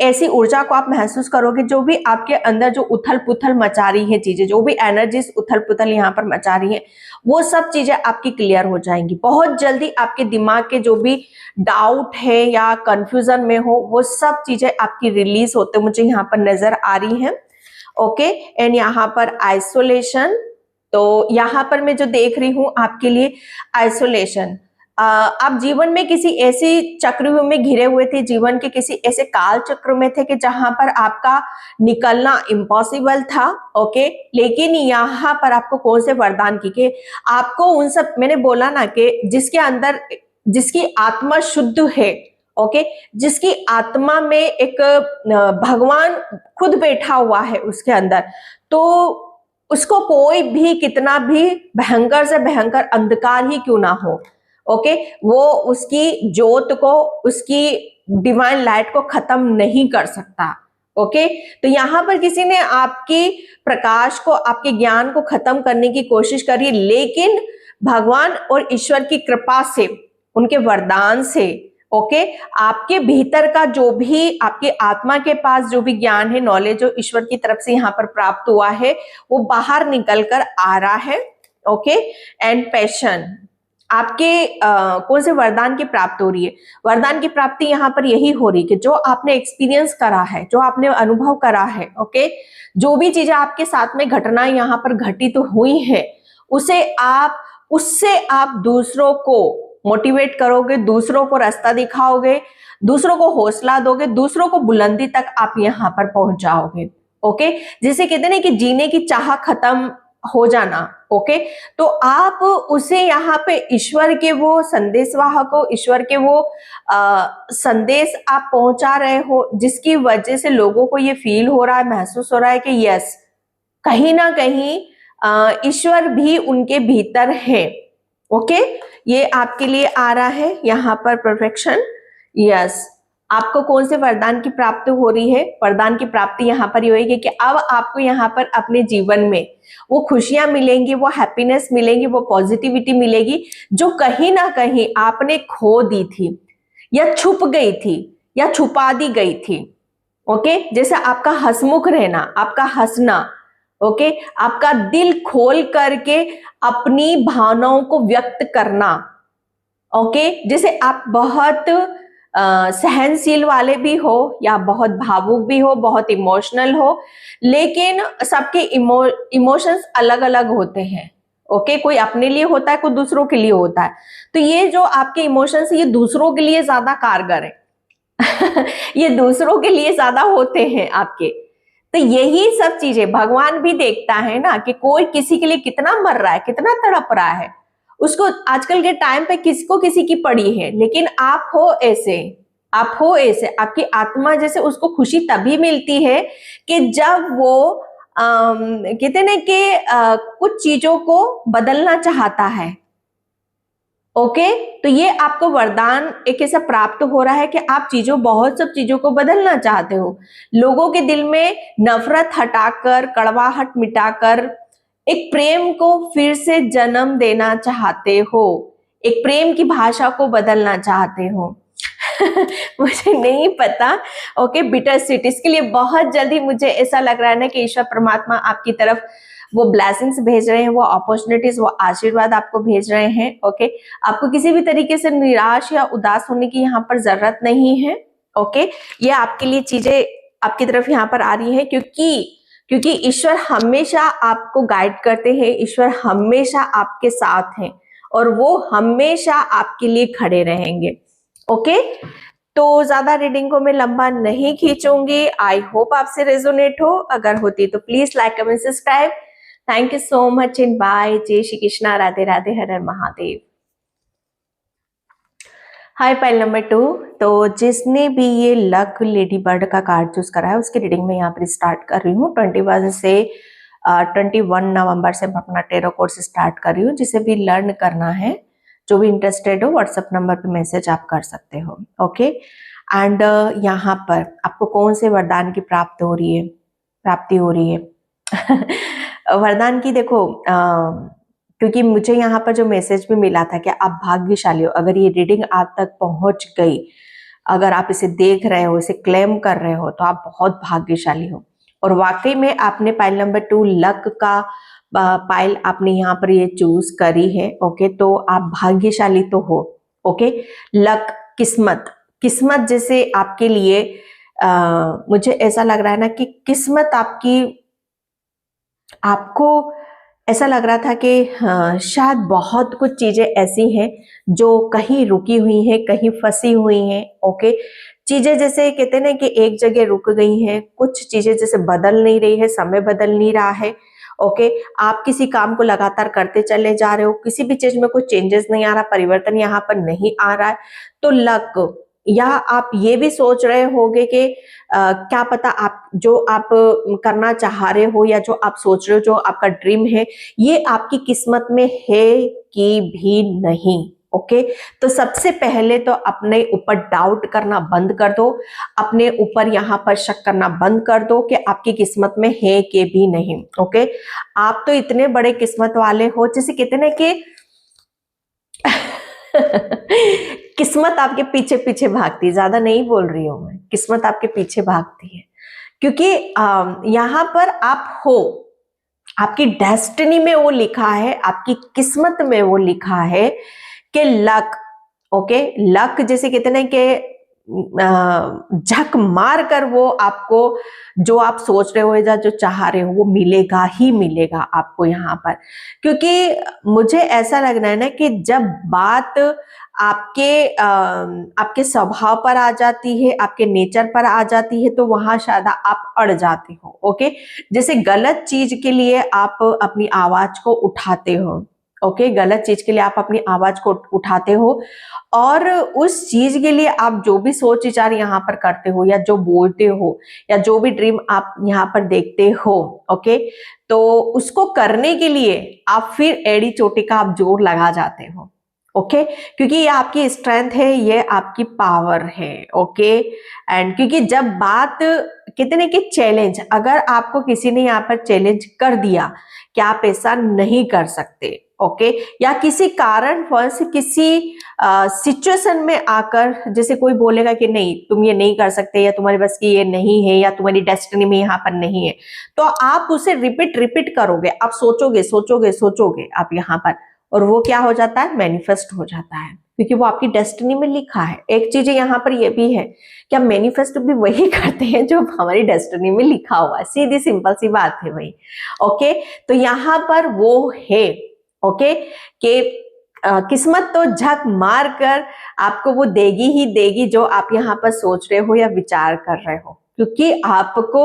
A: ऐसी ऊर्जा को आप महसूस करोगे जो भी आपके अंदर जो उथल पुथल मचा रही है चीजें, जो भी एनर्जीज उथल पुथल यहाँ पर मचा रही है, वो सब चीजें आपकी क्लियर हो जाएंगी बहुत जल्दी। आपके दिमाग के जो भी डाउट है या कंफ्यूजन में हो, वो सब चीजें आपकी रिलीज होते मुझे यहाँ पर नजर आ रही है, ओके। एंड यहाँ पर आइसोलेशन, तो यहाँ पर मैं जो देख रही हूँ आपके लिए आइसोलेशन, आप जीवन में किसी ऐसी चक्रव्यूह में घिरे हुए थे, जीवन के किसी ऐसे काल चक्र में थे कि जहां पर आपका निकलना इम्पॉसिबल था, ओके। लेकिन यहाँ पर आपको कौन से वरदान की के आपको उन सब, मैंने बोला ना कि जिसके अंदर, जिसकी आत्मा शुद्ध है, ओके, जिसकी आत्मा में एक भगवान खुद बैठा हुआ है उसके अंदर, तो उसको कोई भी कितना भी भयंकर से भयंकर अंधकार ही क्यों ना हो, ओके, वो उसकी ज्योत को, उसकी डिवाइन लाइट को खत्म नहीं कर सकता, ओके। तो यहाँ पर किसी ने आपकी प्रकाश को, आपके ज्ञान को खत्म करने की कोशिश करी, लेकिन भगवान और ईश्वर की कृपा से, उनके वरदान से, ओके, आपके भीतर का जो भी, आपकी आत्मा के पास जो भी ज्ञान है, नॉलेज जो ईश्वर की तरफ से यहाँ पर प्राप्त हुआ है, वो बाहर निकल कर आ रहा है, ओके। एंड पैशन, आपके कौन से वरदान की प्राप्ति हो रही है? वरदान की प्राप्ति यहाँ पर यही हो रही है कि जो आपने एक्सपीरियंस करा है, जो आपने अनुभव करा है, ओके, जो भी चीजें आपके साथ में घटनाएं यहाँ पर घटित तो हुई है, उससे आप दूसरों को मोटिवेट करोगे, दूसरों को रास्ता दिखाओगे, दूसरों को हौसला दोगे, दूसरों को बुलंदी तक आप यहाँ पर पहुंच जाओगे, ओके। जिसे कहते हैं कि जीने की चाह खत्म हो जाना, ओके। तो आप उसे यहाँ पे ईश्वर के वो संदेशवाहक हो, ईश्वर के वो संदेश आप पहुंचा रहे हो, जिसकी वजह से लोगों को ये फील हो रहा है, महसूस हो रहा है कि यस, कहीं ना कहीं ईश्वर भी उनके भीतर है, ओके। ये आपके लिए आ रहा है यहाँ पर परफेक्शन, यस। आपको कौन से वरदान की प्राप्ति हो रही है? वरदान की प्राप्ति यहाँ पर ये होगी कि अब आपको यहाँ पर अपने जीवन में वो खुशियां मिलेंगी, वो हैप्पीनेस मिलेंगी, वो पॉजिटिविटी मिलेगी जो कहीं ना कहीं आपने खो दी थी या छुप गई थी या छुपा दी गई थी। ओके, जैसे आपका हंसमुख रहना, आपका हंसना, ओके, आपका दिल खोल करके अपनी भावनाओं को व्यक्त करना। ओके, जैसे आप बहुत सहनशील वाले भी हो या बहुत भावुक भी हो, बहुत इमोशनल हो, लेकिन सबके इमोशंस अलग अलग होते हैं। ओके, कोई अपने लिए होता है, कोई दूसरों के लिए होता है। तो ये जो आपके इमोशंस ये दूसरों के लिए ज्यादा कारगर है ये दूसरों के लिए ज्यादा होते हैं आपके। तो यही सब चीजें भगवान भी देखता है ना कि कोई किसी के लिए कितना मर रहा है, कितना तड़प रहा है। उसको आजकल के टाइम पे किसको किसी की पड़ी है, लेकिन आप हो ऐसे, आप हो ऐसे, आपकी आत्मा जैसे उसको खुशी तभी मिलती है कि जब वो कहते ना कि कुछ चीजों को बदलना चाहता है। ओके, तो ये आपको वरदान एक ऐसा प्राप्त हो रहा है कि आप बहुत सब चीजों को बदलना चाहते हो। लोगों के दिल में नफरत हटाकर, कड़वाहट मिटाकर एक प्रेम को फिर से जन्म देना चाहते हो, एक प्रेम की भाषा को बदलना चाहते हो मुझे नहीं पता। ओके, बिटर स्वीट, इसके लिए बहुत जल्दी मुझे ऐसा लग रहा है ना कि ईश्वर परमात्मा आपकी तरफ वो ब्लेसिंग्स भेज रहे हैं, वो अपॉर्चुनिटीज, वो आशीर्वाद आपको भेज रहे हैं। ओके, आपको किसी भी तरीके से निराश या उदास होने की यहाँ पर जरूरत नहीं है। ओके, ये आपके लिए चीजें आपकी तरफ यहाँ पर आ रही है क्योंकि ईश्वर हमेशा आपको गाइड करते हैं, ईश्वर हमेशा आपके साथ हैं और वो हमेशा आपके लिए खड़े रहेंगे। ओके, तो ज्यादा रीडिंग को मैं लंबा नहीं खींचूंगी। आई होप आपसे रेजोनेट हो, अगर होती तो please like comment subscribe. Thank you so much and bye. जय श्री कृष्णा, राधे राधे, हर हर महादेव। हाय पाइल नंबर 2, तो जिसने भी ये लक लेडी बर्ड का कार्ड चूज करा है उसकी रीडिंग में यहाँ पर स्टार्ट कर रही हूँ। 21 से 21 नवंबर से मैं अपना टेरो कोर्स स्टार्ट कर रही हूँ। जिसे भी लर्न करना है, जो भी इंटरेस्टेड हो, व्हाट्सएप नंबर पे मैसेज आप कर सकते हो। ओके, एंड यहाँ पर आपको कौन से वरदान की प्राप्ति हो रही है वरदान की देखो, क्योंकि मुझे यहाँ पर जो मैसेज भी मिला था कि आप भाग्यशाली हो। अगर ये रीडिंग आप तक पहुंच गई, अगर आप इसे देख रहे हो, इसे क्लेम कर रहे हो, तो आप बहुत भाग्यशाली हो। और वाकई में आपने पाइल नंबर 2 लक का पाइल आपने यहाँ पर ये चूज करी है। ओके, तो आप भाग्यशाली तो हो। ओके, लक, किस्मत जैसे आपके लिए मुझे ऐसा लग रहा है ना कि किस्मत आपको ऐसा लग रहा था कि शायद बहुत कुछ चीजें ऐसी हैं जो कहीं रुकी हुई हैं, कहीं फंसी हुई हैं। ओके, चीजें जैसे कहते हैं ना कि एक जगह रुक गई हैं, कुछ चीजें जैसे बदल नहीं रही है, समय बदल नहीं रहा है। ओके, आप किसी काम को लगातार करते चले जा रहे हो, किसी भी चीज में कोई चेंजेस नहीं आ रहा, परिवर्तन यहाँ पर नहीं आ रहा है। तो लक, या आप ये भी सोच रहे होगे कि क्या पता आप जो आप करना चाह रहे हो या जो आप सोच रहे हो, जो आपका ड्रीम है, ये आपकी किस्मत में है कि भी नहीं। ओके, तो सबसे पहले तो अपने ऊपर डाउट करना बंद कर दो, अपने ऊपर यहाँ पर शक करना बंद कर दो कि आपकी किस्मत में है कि भी नहीं। ओके, आप तो इतने बड़े किस्मत वाले हो, जैसे कहते ना कि किस्मत आपके पीछे पीछे भागती है। ज्यादा नहीं बोल रही हूं मैं, किस्मत आपके पीछे भागती है क्योंकि यहाँ पर आप हो, आपकी डेस्टिनी में वो लिखा है, आपकी किस्मत में वो लिखा है कि लक। ओके, लक जैसे कहते हैं कि झक मार कर वो आपको जो आप सोच रहे हो या जो चाह रहे हो वो मिलेगा ही मिलेगा आपको यहाँ पर। क्योंकि मुझे ऐसा लग रहा है ना कि जब बात आपके स्वभाव पर आ जाती है, आपके नेचर पर आ जाती है, तो वहां शायद आप अड़ जाते हो। ओके, जैसे गलत चीज के लिए आप अपनी आवाज को उठाते हो। ओके, गलत चीज के लिए आप अपनी आवाज को उठाते हो और उस चीज के लिए आप जो भी सोच विचार यहाँ पर करते हो या जो बोलते हो या जो भी ड्रीम आप यहाँ पर देखते हो, ओके, तो उसको करने के लिए आप फिर एड़ी चोटी का आप जोर लगा जाते हो। ओके क्योंकि ये आपकी स्ट्रेंथ है, ये आपकी पावर है। ओके एंड क्योंकि जब बात कितने की चैलेंज, अगर आपको किसी ने यहाँ पर चैलेंज कर दिया कि आप ऐसा नहीं कर सकते, ओके या किसी कारणवश किसी सिचुएशन में आकर जैसे कोई बोलेगा कि नहीं तुम ये नहीं कर सकते या तुम्हारे बस की ये नहीं है या तुम्हारी डेस्टिनी में यहाँ पर नहीं है, तो आप उसे रिपीट करोगे, आप सोचोगे सोचोगे सोचोगे आप यहाँ पर, और वो क्या हो जाता है, मैनिफेस्ट हो जाता है क्योंकि वो आपकी डेस्टिनी में लिखा है। एक चीज यहाँ पर ये भी है कि हम मैनिफेस्ट भी वही करते हैं जो हमारी डेस्टिनी में लिखा हुआ है, सीधी सिंपल सी बात है भाई। ओके तो यहाँ पर वो है ओके कि किस्मत तो झक मार कर आपको वो देगी ही देगी जो आप यहाँ पर सोच रहे हो या विचार कर रहे हो, क्योंकि आपको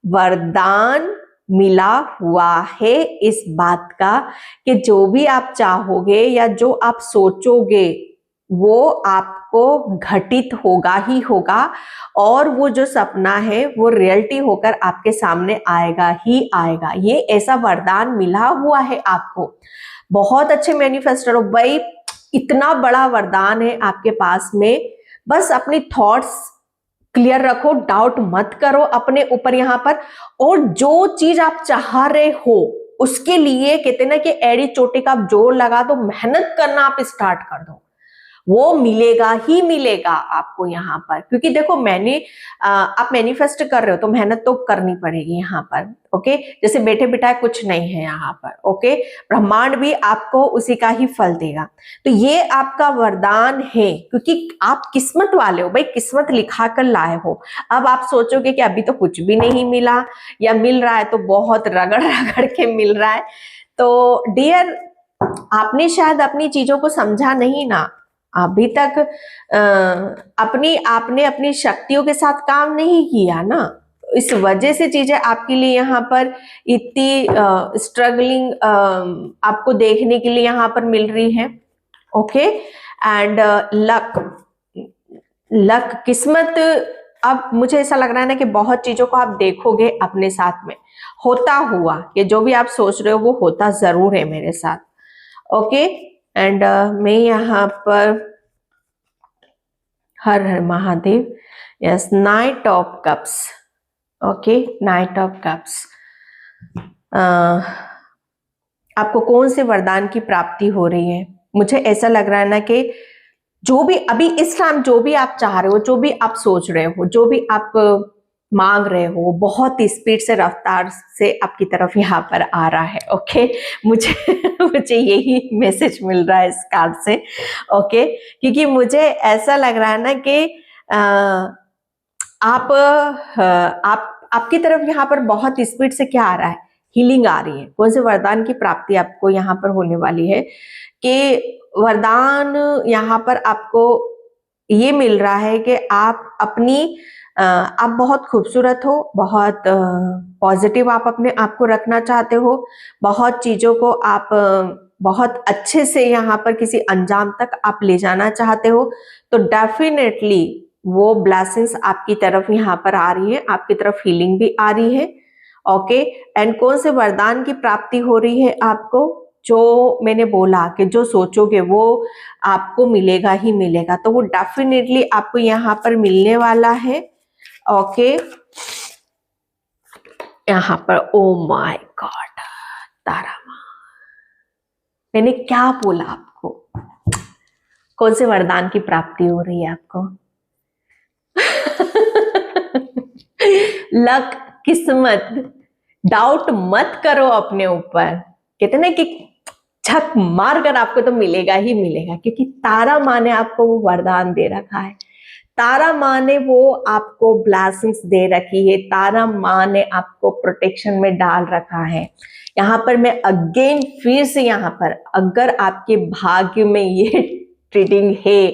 A: वरदान मिला हुआ है इस बात का कि जो भी आप चाहोगे या जो आप सोचोगे वो आपको घटित होगा ही होगा, और वो जो सपना है वो रियलिटी होकर आपके सामने आएगा ही आएगा। ये ऐसा वरदान मिला हुआ है आपको। बहुत अच्छे मैनिफेस्टर हो भाई, इतना बड़ा वरदान है आपके पास में। बस अपनी थॉट्स क्लियर रखो, डाउट मत करो अपने ऊपर यहाँ पर, और जो चीज आप चाह रहे हो उसके लिए कहते ना कि एड़ी चोटी का आप जोर लगा दो, मेहनत करना आप स्टार्ट कर दो, वो मिलेगा ही मिलेगा आपको यहाँ पर। क्योंकि देखो आप मैनिफेस्ट कर रहे हो तो मेहनत तो करनी पड़ेगी यहाँ पर। ओके जैसे बैठे बिठाए कुछ नहीं है यहाँ पर। ओके ब्रह्मांड भी आपको उसी का ही फल देगा। तो ये आपका वरदान है क्योंकि आप किस्मत वाले हो भाई, किस्मत लिखा कर लाए हो। अब आप सोचोगे कि अभी तो कुछ भी नहीं मिला या मिल रहा है तो बहुत रगड़ रगड़ के मिल रहा है, तो डियर आपने शायद अपनी चीजों को समझा नहीं ना अभी तक। आपने अपनी शक्तियों के साथ काम नहीं किया ना, इस वजह से चीजें आपके लिए यहाँ पर इतनी स्ट्रगलिंग आपको देखने के लिए यहाँ पर मिल रही है। ओके एंड लक किस्मत, अब मुझे ऐसा लग रहा है ना कि बहुत चीजों को आप देखोगे अपने साथ में होता हुआ, कि जो भी आप सोच रहे हो वो होता जरूर है मेरे साथ। ओके एंड मैं यहाँ पर हर हर Mahadev, yes knight of cups. Okay knight of cups, आपको कौन से वरदान की प्राप्ति हो रही है? मुझे ऐसा लग रहा है ना कि जो भी अभी इस टाइम जो भी आप चाह रहे हो, जो भी आप सोच रहे हो, जो भी आप मांग रहे हो, बहुत स्पीड से रफ्तार से आपकी तरफ यहाँ पर आ रहा है। ओके मुझे यही मैसेज मिल रहा है इस कार्ड से। ओके क्योंकि मुझे ऐसा लग रहा है ना कि आपकी तरफ यहाँ पर बहुत स्पीड से क्या आ रहा है, हीलिंग आ रही है। कौन से वरदान की प्राप्ति आपको यहाँ पर होने वाली है कि वरदान यहाँ पर आपको ये मिल रहा है कि आप बहुत खूबसूरत हो, बहुत पॉजिटिव आप अपने आप को रखना चाहते हो, बहुत चीजों को आप बहुत अच्छे से यहाँ पर किसी अंजाम तक आप ले जाना चाहते हो, तो डेफिनेटली वो ब्लेसिंग्स आपकी तरफ यहाँ पर आ रही है, आपकी तरफ हीलिंग भी आ रही है। ओके एंड कौन से वरदान की प्राप्ति हो रही है आपको? जो मैंने बोला कि जो सोचोगे वो आपको मिलेगा ही मिलेगा, तो वो डेफिनेटली आपको यहाँ पर मिलने वाला है। ओके यहाँ पर ओ माय गॉड तारा माँ, मैंने क्या बोला आपको? कौन से वरदान की प्राप्ति हो रही है आपको? लक, किस्मत, डाउट मत करो अपने ऊपर। कहते ना कि झक मार कर आपको तो मिलेगा ही मिलेगा, क्योंकि तारा माँ ने आपको वो वरदान दे रखा है, तारा माँ ने वो आपको ब्लेसिंग्स दे रखी है, तारा माँ ने आपको प्रोटेक्शन में डाल रखा है। यहाँ पर मैं अगेन फिर से यहाँ पर, अगर आपके भाग्य में ये रीडिंग है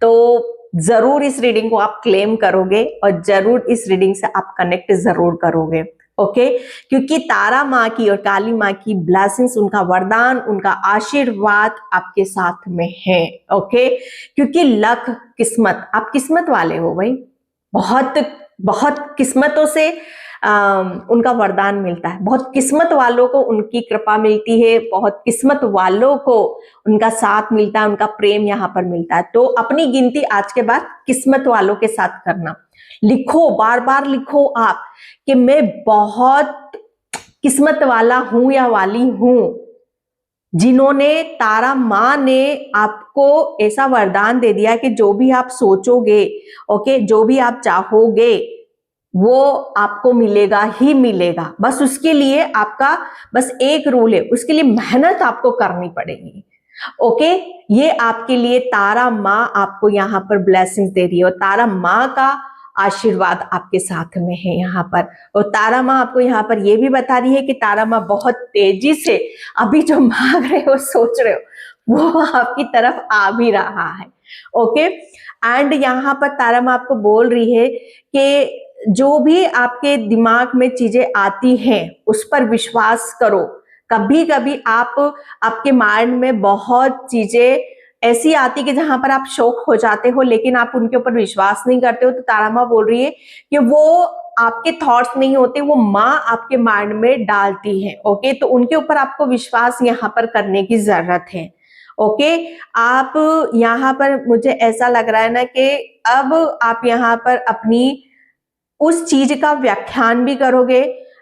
A: तो जरूर इस रीडिंग को आप क्लेम करोगे और जरूर इस रीडिंग से आप कनेक्ट जरूर करोगे। ओके क्योंकि तारा माँ की और काली माँ की ब्लेसिंग्स, उनका वरदान, उनका आशीर्वाद आपके साथ में है। ओके क्योंकि लक, किस्मत, आप किस्मत वाले हो भाई, बहुत बहुत किस्मतों से उनका वरदान मिलता है। बहुत किस्मत वालों को उनकी कृपा मिलती है, बहुत किस्मत वालों को उनका साथ मिलता है, उनका प्रेम यहाँ पर मिलता है। तो अपनी गिनती आज के बाद किस्मत वालों के साथ करना। लिखो, बार बार लिखो आप कि मैं बहुत किस्मत वाला हूं या वाली हूं, जिन्होंने, तारा माँ ने आपको ऐसा वरदान दे दिया कि जो भी आप सोचोगे, ओके, जो भी आप चाहोगे वो आपको मिलेगा ही मिलेगा। बस उसके लिए आपका बस एक रूल है, उसके लिए मेहनत आपको करनी पड़ेगी। ओके, ये आपके लिए तारा माँ आपको यहाँ पर ब्लेसिंग्स दे रही है, और तारा माँ का आशीर्वाद आपके साथ में है यहाँ पर। और तारा माँ आपको यहाँ पर ये भी बता रही है कि तारा माँ बहुत तेजी से अभी जो मांग रहे हो, सोच रहे हो, वो आपकी तरफ आ भी रहा है। ओके, एंड यहाँ पर तारा माँ आपको बोल रही है कि जो भी आपके दिमाग में चीजें आती हैं उस पर विश्वास करो। कभी कभी आपके माइंड में बहुत चीजें ऐसी आती कि जहां पर आप शॉक हो जाते हो, लेकिन आप उनके ऊपर विश्वास नहीं करते हो। तो तारा माँ बोल रही है कि वो आपके थॉट्स नहीं होते, वो माँ आपके माइंड में डालती है। ओके, तो उनके ऊपर आपको विश्वास यहाँ पर करने की जरूरत है। ओके, आप यहाँ पर, मुझे ऐसा लग रहा है ना कि अब आप यहाँ पर अपनी उस चीज का व्याख्यान भी करोगे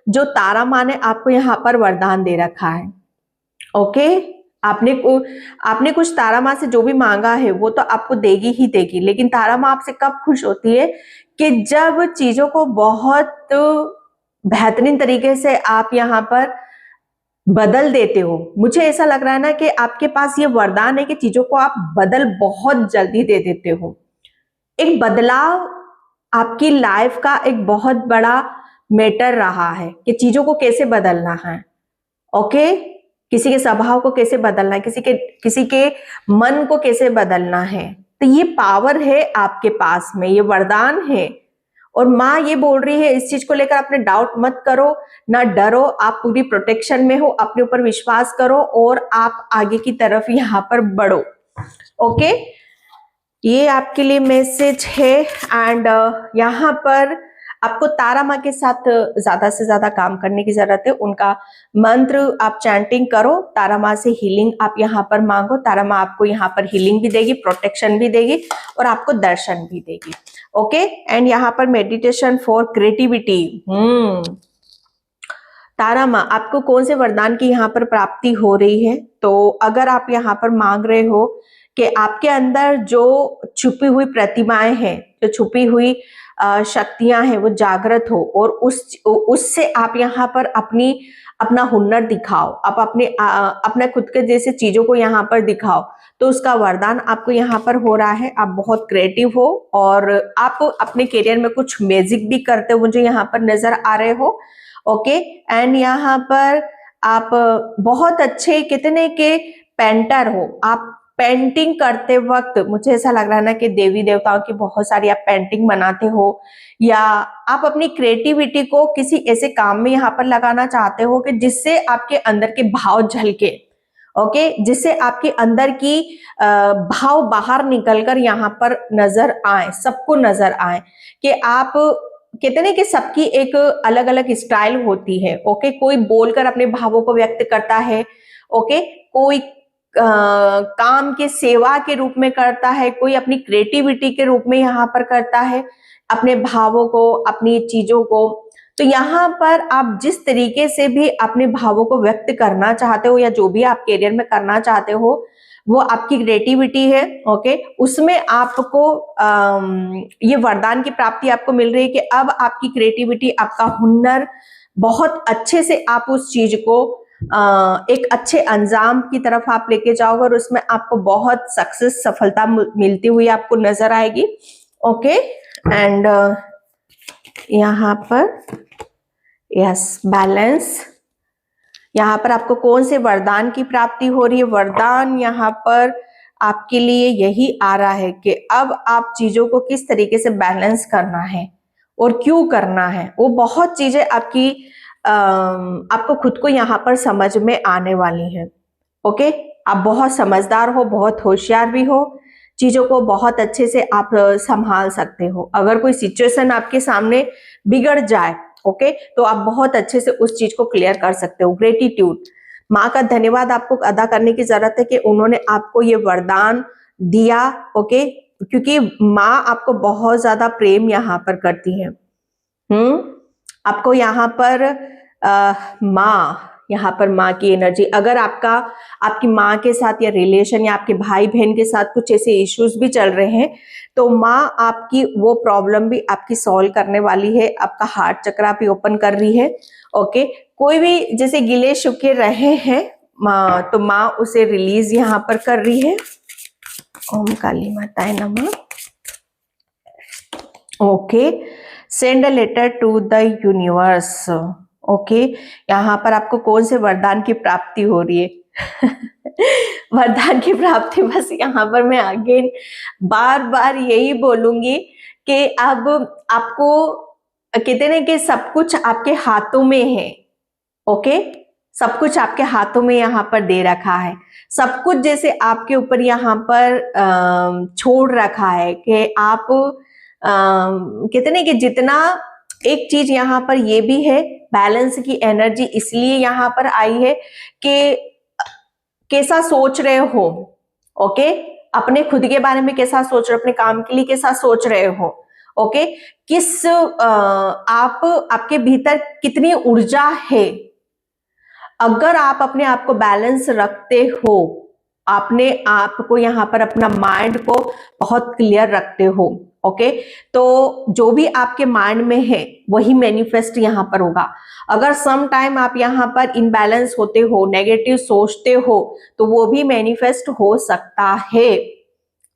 A: जो तारा माँ ने आपको यहाँ पर वरदान दे रखा है। ओके, आपने कुछ तारा माँ से जो भी मांगा है वो तो आपको देगी ही देगी, लेकिन तारा माँ आपसे कब खुश होती है कि जब चीजों को बहुत बेहतरीन तरीके से आप यहाँ पर बदल देते हो। मुझे ऐसा लग रहा है ना कि आपके पास ये वरदान है कि चीजों को आप बदल बहुत जल्दी दे देते हो। एक बदलाव आपकी लाइफ का एक बहुत बड़ा मैटर रहा है कि चीजों को कैसे बदलना है। ओके, किसी के स्वभाव को कैसे बदलना है, किसी के मन को कैसे बदलना है। तो ये पावर है आपके पास में, ये वरदान है। और माँ ये बोल रही है, इस चीज को लेकर अपने डाउट मत करो, ना डरो, आप पूरी प्रोटेक्शन में हो, अपने ऊपर विश्वास करो और आप आगे की तरफ यहाँ पर बढ़ो। ओके, ये आपके लिए मैसेज है। एंड यहाँ पर आपको तारा माँ के साथ ज्यादा से ज्यादा काम करने की जरूरत है। उनका मंत्र आप चैंटिंग करो, तारा माँ से हीलिंग आप यहाँ पर मांगो। तारा माँ आपको यहाँ पर हीलिंग भी देगी, प्रोटेक्शन भी देगी और आपको दर्शन भी देगी। ओके, एंड यहाँ पर मेडिटेशन फॉर क्रिएटिविटी। तारा माँ आपको कौन से वरदान की यहाँ पर प्राप्ति हो रही है? तो अगर आप यहाँ पर मांग रहे हो कि आपके अंदर जो छुपी हुई प्रतिमाएं हैं, जो छुपी हुई शक्तियां हैं, वो जागृत हो और उससे आप यहाँ पर अपना हुनर दिखाओ, आप अपने खुद के जैसे चीजों को यहाँ पर दिखाओ, तो उसका वरदान आपको यहाँ पर हो रहा है। आप बहुत क्रिएटिव हो और आप अपने करियर में कुछ मैजिक भी करते हो, मुझे यहाँ पर नजर आ रहे हो। ओके, एंड यहाँ पर आप बहुत अच्छे कितने के पेंटर हो। आप पेंटिंग करते वक्त मुझे ऐसा लग रहा है ना कि देवी देवताओं की बहुत सारी आप पेंटिंग बनाते हो, या आप अपनी क्रिएटिविटी को किसी ऐसे काम में यहाँ पर लगाना चाहते हो कि जिससे आपके अंदर के भाव झलके। ओके, जिससे आपके अंदर की भाव बाहर निकलकर यहाँ पर नजर आए, सबको नजर आए कि आप कितने कि सबकी एक अलग अलग स्टाइल होती है। ओके, कोई बोलकर अपने भावों को व्यक्त करता है। ओके, कोई काम के सेवा के रूप में करता है, कोई अपनी क्रिएटिविटी के रूप में यहाँ पर करता है अपने भावों को, अपनी चीजों को। तो यहाँ पर आप जिस तरीके से भी अपने भावों को व्यक्त करना चाहते हो या जो भी आप करियर में करना चाहते हो, वो आपकी क्रिएटिविटी है। ओके, उसमें आपको ये वरदान की प्राप्ति आपको मिल रही है कि अब आपकी क्रिएटिविटी, आपका हुनर बहुत अच्छे से आप उस चीज को एक अच्छे अंजाम की तरफ आप लेके जाओगे और उसमें आपको बहुत सक्सेस, सफलता मिलती हुई आपको नजर आएगी। ओके, एंड यहाँ पर यस, बैलेंस। यहाँ पर आपको कौन से वरदान की प्राप्ति हो रही है? वरदान यहाँ पर आपके लिए यही आ रहा है कि अब आप चीजों को किस तरीके से बैलेंस करना है और क्यों करना है। वो बहुत चीजें आपको खुद को यहाँ पर समझ में आने वाली हैं। ओके, आप बहुत समझदार हो, बहुत होशियार भी हो, चीजों को बहुत अच्छे से आप संभाल सकते हो। अगर कोई सिचुएशन आपके सामने बिगड़ जाए, ओके, तो आप बहुत अच्छे से उस चीज को क्लियर कर सकते हो। ग्रेटिट्यूड, माँ का धन्यवाद आपको अदा करने की जरूरत है कि उन्होंने आपको ये वरदान दिया। ओके, क्योंकि माँ आपको बहुत ज्यादा प्रेम यहाँ पर करती है। आपको यहाँ पर यहाँ पर माँ की एनर्जी, अगर आपकी माँ के साथ या रिलेशन या आपके भाई बहन के साथ कुछ ऐसे इश्यूज भी चल रहे हैं, तो माँ आपकी वो प्रॉब्लम भी आपकी सॉल्व करने वाली है। आपका हार्ट चक्र भी ओपन कर रही है। ओके, कोई भी जैसे गिले शिकवे रहे हैं तो माँ उसे रिलीज यहाँ पर कर रही है। ओम काली माताए नमः। Okay, send a letter to the universe. Okay, यहाँ पर आपको कौन से वरदान की प्राप्ति हो रही है? वरदान की प्राप्ति, बस यहाँ पर मैं अगेन बार बार यही बोलूंगी कि अब आपको कहते ना कि सब कुछ आपके हाथों में है। ओके, सब कुछ आपके हाथों में यहाँ पर दे रखा है। सब कुछ जैसे आपके ऊपर यहाँ पर छोड़ रखा है कि आप कहते ना कि जितना एक चीज यहाँ पर ये भी है, बैलेंस की एनर्जी इसलिए यहाँ पर आई है कि कैसा सोच रहे हो। ओके, अपने खुद के बारे में कैसा सोच रहे हो, अपने काम के लिए कैसा सोच रहे हो। ओके, किस आपके भीतर कितनी ऊर्जा है। अगर आप अपने आप को बैलेंस रखते हो, अपने आप को यहाँ पर अपना माइंड को बहुत क्लियर रखते हो, ओके, तो जो भी आपके माइंड में है वही मैनिफेस्ट यहाँ पर होगा। अगर सम टाइम आप यहाँ पर इनबैलेंस होते हो, नेगेटिव सोचते हो, तो वो भी मैनिफेस्ट हो सकता है।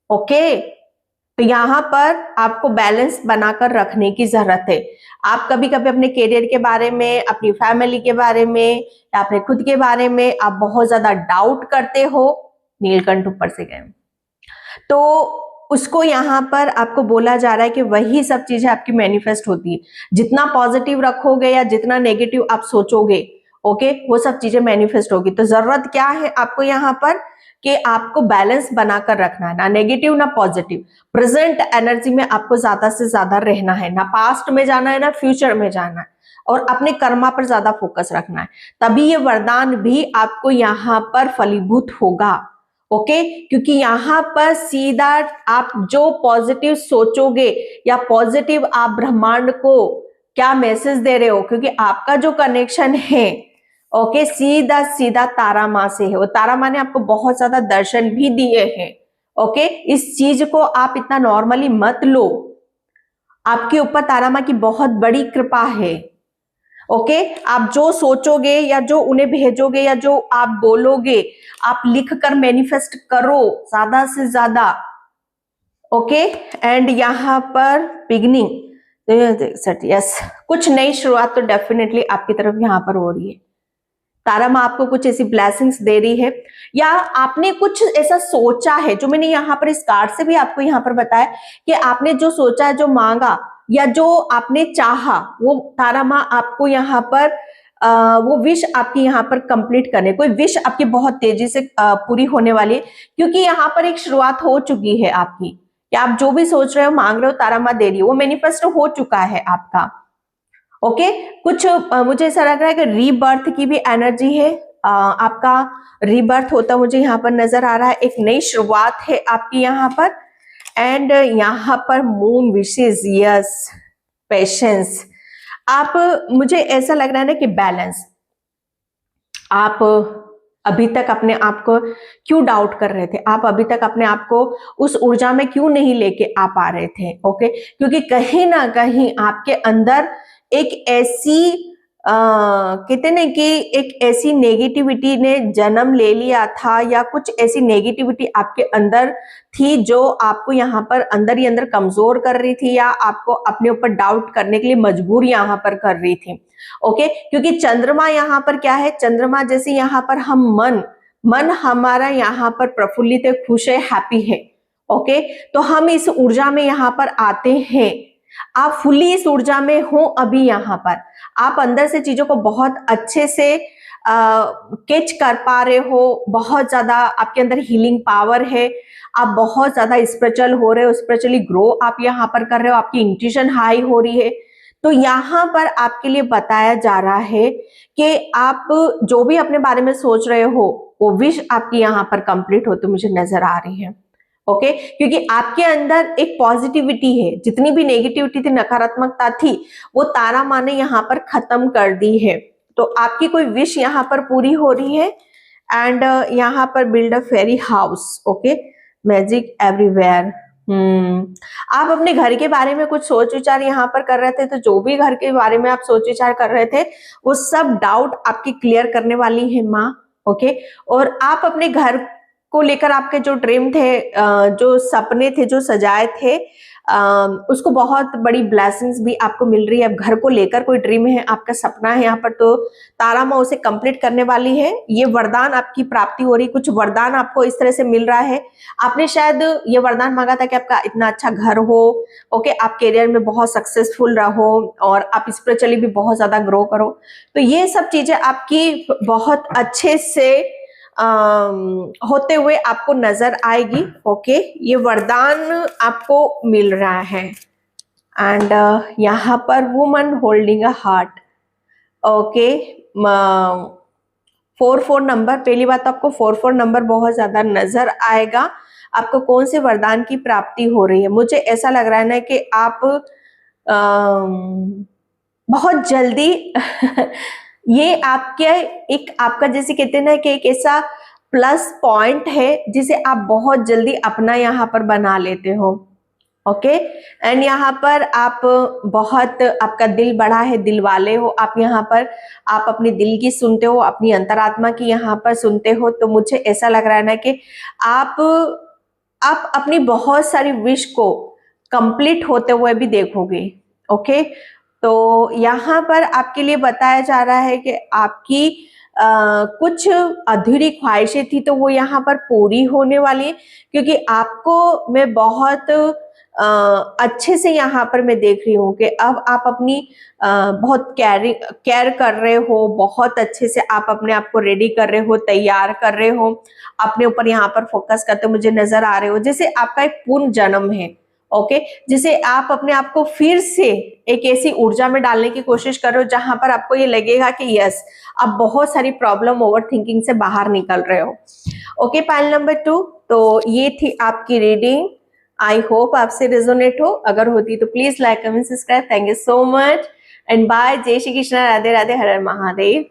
A: ओके, तो यहाँ पर आपको बैलेंस बनाकर रखने की जरूरत है। आप कभी कभी अपने करियर के बारे में, अपनी फैमिली के बारे में या अपने खुद के बारे में आप बहुत ज्यादा डाउट करते हो। नीलकंठ ऊपर से गए, तो उसको यहाँ पर आपको बोला जा रहा है कि वही सब चीजें आपकी मैनिफेस्ट होती है। जितना पॉजिटिव रखोगे या जितना नेगेटिव आप सोचोगे, ओके, वो सब चीजें मैनिफेस्ट होगी। तो जरूरत क्या है आपको यहाँ पर कि आपको बैलेंस बनाकर रखना है, ना नेगेटिव ना पॉजिटिव। प्रेजेंट एनर्जी में आपको ज्यादा से ज्यादा रहना है, ना पास्ट में जाना है ना फ्यूचर में जाना है, और अपने कर्मा पर ज्यादा फोकस रखना है। तभी ये वरदान भी आपको यहाँ पर फलीभूत होगा। ओके, क्योंकि यहाँ पर सीधा आप जो पॉजिटिव सोचोगे या पॉजिटिव आप ब्रह्मांड को क्या मैसेज दे रहे हो, क्योंकि आपका जो कनेक्शन है, ओके, सीधा सीधा तारा माँ से है। वो तारा माँ ने आपको बहुत ज्यादा दर्शन भी दिए हैं। ओके, इस चीज को आप इतना नॉर्मली मत लो। आपके ऊपर तारा माँ की बहुत बड़ी कृपा है। ओके, आप जो सोचोगे या जो उन्हें भेजोगे या जो आप बोलोगे, आप लिख कर मैनिफेस्ट करो ज्यादा से ज्यादा। ओके, एंड यहाँ पर बिगिनिंग, यस, कुछ नई शुरुआत तो डेफिनेटली आपकी तरफ यहाँ पर हो रही है। तारा माँ आपको कुछ ऐसी ब्लेसिंग्स दे रही है, या आपने कुछ ऐसा सोचा है, जो मैंने यहाँ पर इस कार्ड से भी आपको यहाँ पर बताया कि आपने जो सोचा, जो मांगा या जो आपने चाहा, वो तारा माँ आपको यहाँ पर वो विश आपकी यहाँ पर कंप्लीट करने, कोई विश आपकी बहुत तेजी से पूरी होने वाली है, क्योंकि यहाँ पर एक शुरुआत हो चुकी है आपकी, कि आप जो भी सोच रहे हो, मांग रहे हो, तारा माँ दे रही है, वो मैनिफेस्ट हो चुका है आपका। ओके, कुछ मुझे ऐसा लग रहा है कि रीबर्थ की भी एनर्जी है। आपका रीबर्थ होता मुझे यहाँ पर नजर आ रहा है, एक नई शुरुआत है आपकी यहाँ पर। एंड यहाँ पर मून विशेस, यस, पेशेंस। आप, मुझे ऐसा लग रहा है ना कि बैलेंस, आप अभी तक अपने आप को क्यों डाउट कर रहे थे, आप अभी तक अपने आप को उस ऊर्जा में क्यों नहीं लेके आ पा रहे थे। ओके, क्योंकि कहीं ना कहीं आपके अंदर एक ऐसी कहते ना कि एक ऐसी नेगेटिविटी ने जन्म ले लिया था, या कुछ ऐसी नेगेटिविटी आपके अंदर थी जो आपको यहाँ पर अंदर ही अंदर कमजोर कर रही थी, या आपको अपने ऊपर डाउट करने के लिए मजबूर यहाँ पर कर रही थी। ओके, क्योंकि चंद्रमा यहाँ पर क्या है, चंद्रमा जैसे यहाँ पर हम मन हमारा यहाँ पर प्रफुल्लित है, खुश है, हैप्पी है। ओके, तो हम इस ऊर्जा में यहाँ पर आते हैं। आप फुली इस ऊर्जा में हो अभी यहाँ पर, आप अंदर से चीजों को बहुत अच्छे से कैच कर पा रहे हो, बहुत ज्यादा आपके अंदर हीलिंग पावर है, आप बहुत ज्यादा स्पिरिचुअल हो रहे हो, स्पिरिचुअली ग्रो आप यहाँ पर कर रहे हो, आपकी इंट्यूशन हाई हो रही है। तो यहाँ पर आपके लिए बताया जा रहा है कि आप जो भी अपने बारे में सोच रहे हो वो विश आपकी यहाँ पर कंप्लीट होते मुझे नजर आ रही है। ओके, क्योंकि आपके अंदर एक पॉजिटिविटी है, जितनी भी नेगेटिविटी थी, नकारात्मकता थी, वो तारा माँ ने यहाँ पर खत्म कर दी है। तो आपकी कोई विश यहाँ पर पूरी हो रही है। एंड यहाँ पर build a fairy house. Okay, magic everywhere. आप अपने घर के बारे में कुछ सोच विचार यहाँ पर कर रहे थे, तो जो भी घर के बारे में आप सोच विचार कर रहे थे वो सब डाउट आपकी क्लियर करने वाली है माँ। ओके, और आप अपने घर को लेकर आपके जो ड्रीम थे, जो सपने थे, जो सजाए थे, उसको बहुत बड़ी ब्लेसिंग्स भी आपको मिल रही है। अब घर को लेकर कोई ड्रीम है, आपका सपना है यहाँ पर, तो तारा माँ उसे कंप्लीट करने वाली है। ये वरदान आपकी प्राप्ति हो रही, कुछ वरदान आपको इस तरह से मिल रहा है। आपने शायद ये वरदान मांगा था कि आपका इतना अच्छा घर हो, ओके, आप करियर में बहुत सक्सेसफुल रहो और आप स्पिरिचुअली भी बहुत ज्यादा ग्रो करो। तो ये सब चीजें आपकी बहुत अच्छे से होते हुए आपको नजर आएगी। ओके, ये वरदान आपको मिल रहा है। एंड यहाँ पर woman holding a heart. Okay, 44 number, पहली बात तो आपको 44 नंबर बहुत ज्यादा नजर आएगा। आपको कौन से वरदान की प्राप्ति हो रही है? मुझे ऐसा लग रहा है ना कि आप बहुत जल्दी ये आपके एक आपका जैसे कहते हैं ना कि एक ऐसा प्लस पॉइंट है जिसे आप बहुत जल्दी अपना यहाँ पर बना लेते हो। ओके, एंड यहाँ पर आप बहुत, आपका दिल बड़ा है, दिल वाले हो आप। यहाँ पर आप अपने दिल की सुनते हो, अपनी अंतरात्मा की यहाँ पर सुनते हो। तो मुझे ऐसा लग रहा है ना कि आप अपनी बहुत सारी विश को कंप्लीट होते हुए भी देखोगे। ओके, तो यहाँ पर आपके लिए बताया जा रहा है कि आपकी कुछ अधूरी ख्वाहिशें थी तो वो यहाँ पर पूरी होने वाली है, क्योंकि आपको मैं बहुत अच्छे से यहाँ पर मैं देख रही हूँ कि अब आप अपनी बहुत केयर कर रहे हो, बहुत अच्छे से आप अपने आप को रेडी कर रहे हो, तैयार कर रहे हो, अपने ऊपर यहाँ पर फोकस करते मुझे नजर आ रहे हो, जैसे आपका एक पूर्ण जन्म है। ओके, जिसे आप अपने आप को फिर से एक ऐसी ऊर्जा में डालने की कोशिश करो जहां पर आपको ये लगेगा कि यस, आप बहुत सारी प्रॉब्लम ओवर थिंकिंग से बाहर निकल रहे हो। Okay, pile number 2। तो ये थी आपकी रीडिंग। आई होप आपसे रेजोनेट हो। अगर होती तो please like, comment, subscribe. Thank you so much and bye. जय श्री कृष्णा, राधे राधे, हर हर महादेव।